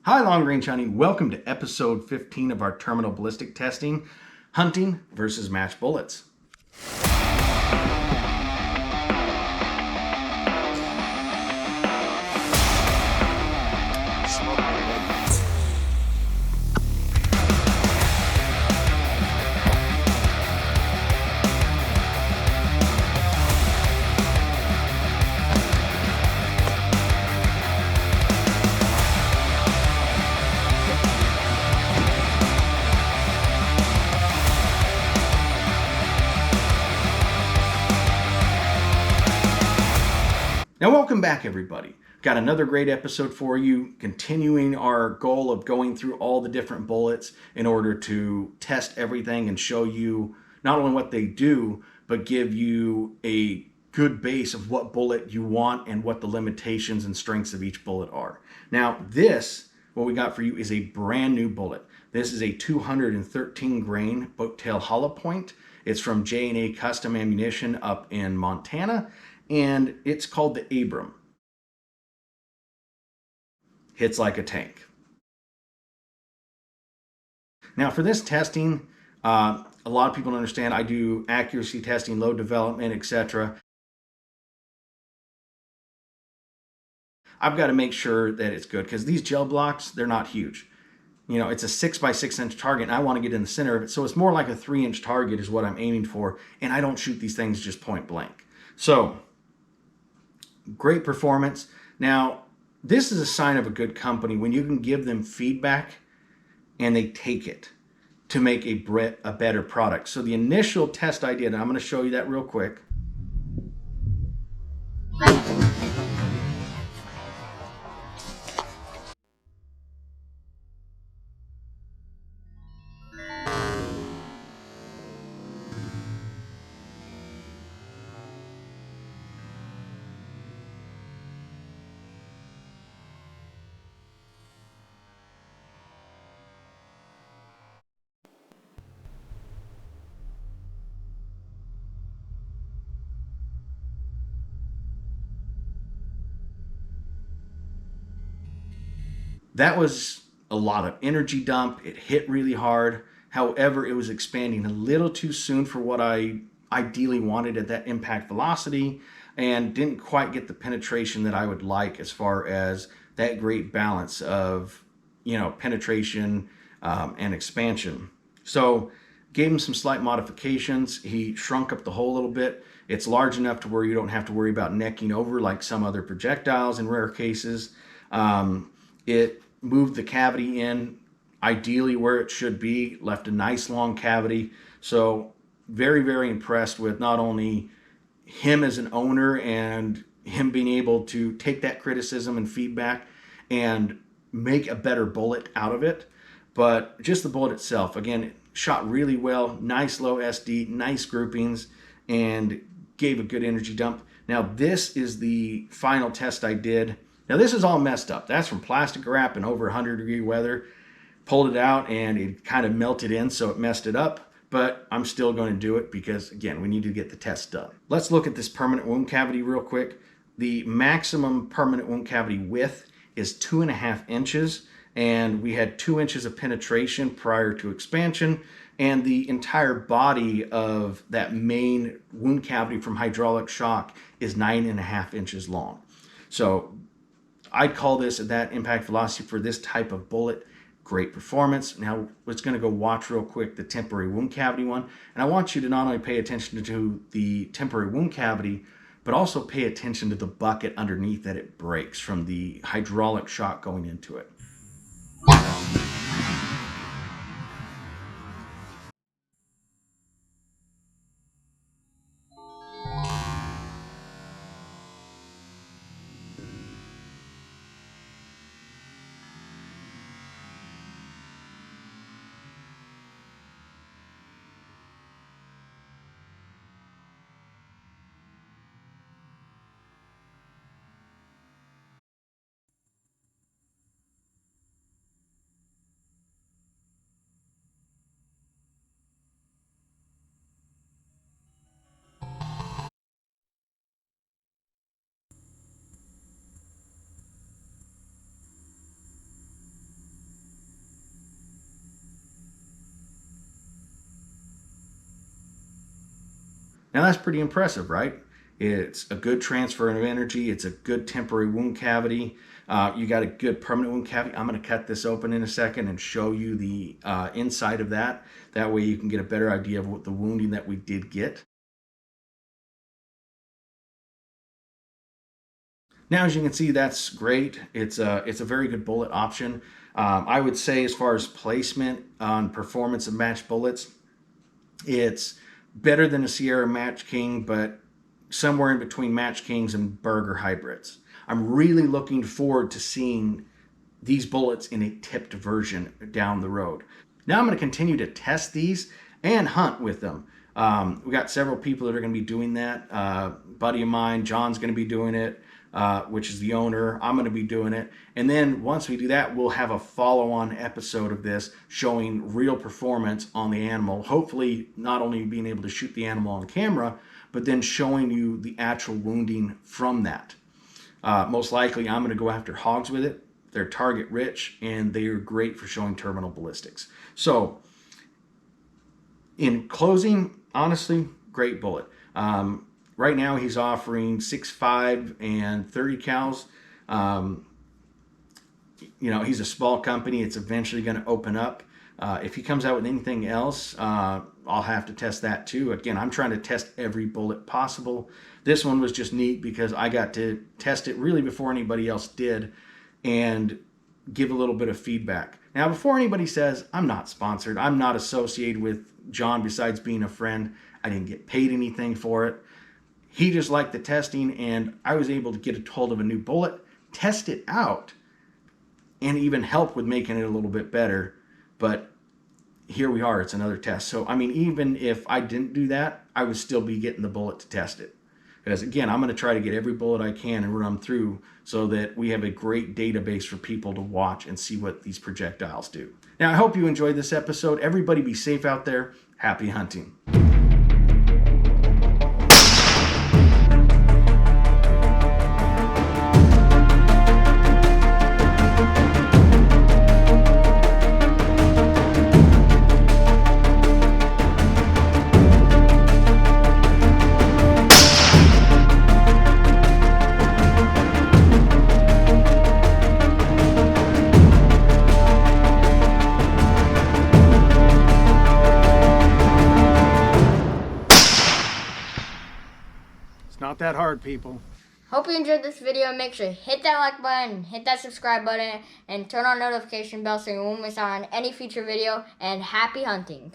Hi, long range hunting. Welcome to episode 15 of our terminal ballistic testing, hunting versus match bullets. Now, welcome back, everybody. Got another great episode for you, continuing our goal of going through all the different bullets in order to test everything and show you not only what they do, but give you a good base of what bullet you want and what the limitations and strengths of each bullet are. Now, what we got for you is a brand new bullet. This is a 213 grain boat-tail hollow point. It's from J&A Custom Ammunition up in Montana, and it's called the Abram. Hits like a tank. Now, for this testing, a lot of people don't understand I do accuracy testing, load development, etc. I've got to make sure that it's good because these gel blocks, they're not huge. You know, it's a 6 by 6 inch target and I want to get in the center of it. So it's more like a 3-inch target is what I'm aiming for. And I don't shoot these things just point blank. So great performance. Now, this is a sign of a good company when you can give them feedback and they take it to make a better product. So the initial test I did, and I'm going to show you that real quick. That was a lot of energy dump. It hit really hard. However, it was expanding a little too soon for what I ideally wanted at that impact velocity and didn't quite get the penetration that I would like as far as that great balance of, penetration and expansion. So gave him some slight modifications. He shrunk up the hole a little bit. It's large enough to where you don't have to worry about necking over like some other projectiles in rare cases. It moved the cavity in ideally where it should be, left a nice long cavity. So very, very impressed with not only him as an owner and him being able to take that criticism and feedback and make a better bullet out of it, but just the bullet itself. Again, it shot really well, nice low SD, nice groupings, and gave a good energy dump. Now, this is the final test I did. Now, this is all messed up. That's from plastic wrap in over 100-degree weather. Pulled it out and it kind of melted in, so it messed it up. But I'm still going to do it because, again, we need to get the test done. Let's look at this permanent wound cavity real quick. The maximum permanent wound cavity width is 2.5 inches, and we had 2 inches of penetration prior to expansion, and the entire body of that main wound cavity from hydraulic shock is 9.5 inches long. So I'd call this at that impact velocity for this type of bullet. Great performance. Now let's going to go watch real quick the temporary wound cavity one. And I want you to not only pay attention to the temporary wound cavity, but also pay attention to the bucket underneath that it breaks from the hydraulic shock going into it. Now that's pretty impressive, right? It's a good transfer of energy. It's a good temporary wound cavity. You got a good permanent wound cavity. I'm going to cut this open in a second and show you the inside of that. That way you can get a better idea of what the wounding that we did get. Now, as you can see, that's great. It's a very good bullet option. I would say as far as placement on performance of match bullets, it's better than a Sierra Match King, but somewhere in between Match Kings and Berger hybrids. I'm really looking forward to seeing these bullets in a tipped version down the road. Now I'm going to continue to test these and hunt with them. We got several people that are going to be doing that. Buddy of mine, John's going to be doing it, which is the owner. I'm going to be doing it. And then once we do that, we'll have a follow-on episode of this showing real performance on the animal. Hopefully not only being able to shoot the animal on camera, but then showing you the actual wounding from that. Most likely I'm going to go after hogs with it. They're target rich and they are great for showing terminal ballistics. So in closing, honestly, great bullet. Right now he's offering 6.5 and 30 cals. You know, he's a small company. It's eventually going to open up. If he comes out with anything else, I'll have to test that too. Again, I'm trying to test every bullet possible. This one was just neat because I got to test it really before anybody else did and give a little bit of feedback. Now, before anybody says, I'm not sponsored, I'm not associated with John besides being a friend, I didn't get paid anything for it. He just liked the testing, and I was able to get a hold of a new bullet, test it out, and even help with making it a little bit better. But here we are, it's another test. So, I mean, even if I didn't do that, I would still be getting the bullet to test it. Because again, I'm going to try to get every bullet I can and run them through so that we have a great database for people to watch and see what these projectiles do. Now, I hope you enjoyed this episode. Everybody be safe out there. Happy hunting. Not that hard, people. Hope you enjoyed this video. Make sure to hit that like button, hit that subscribe button, and turn on notification bell so you won't miss out on any future video. And happy hunting.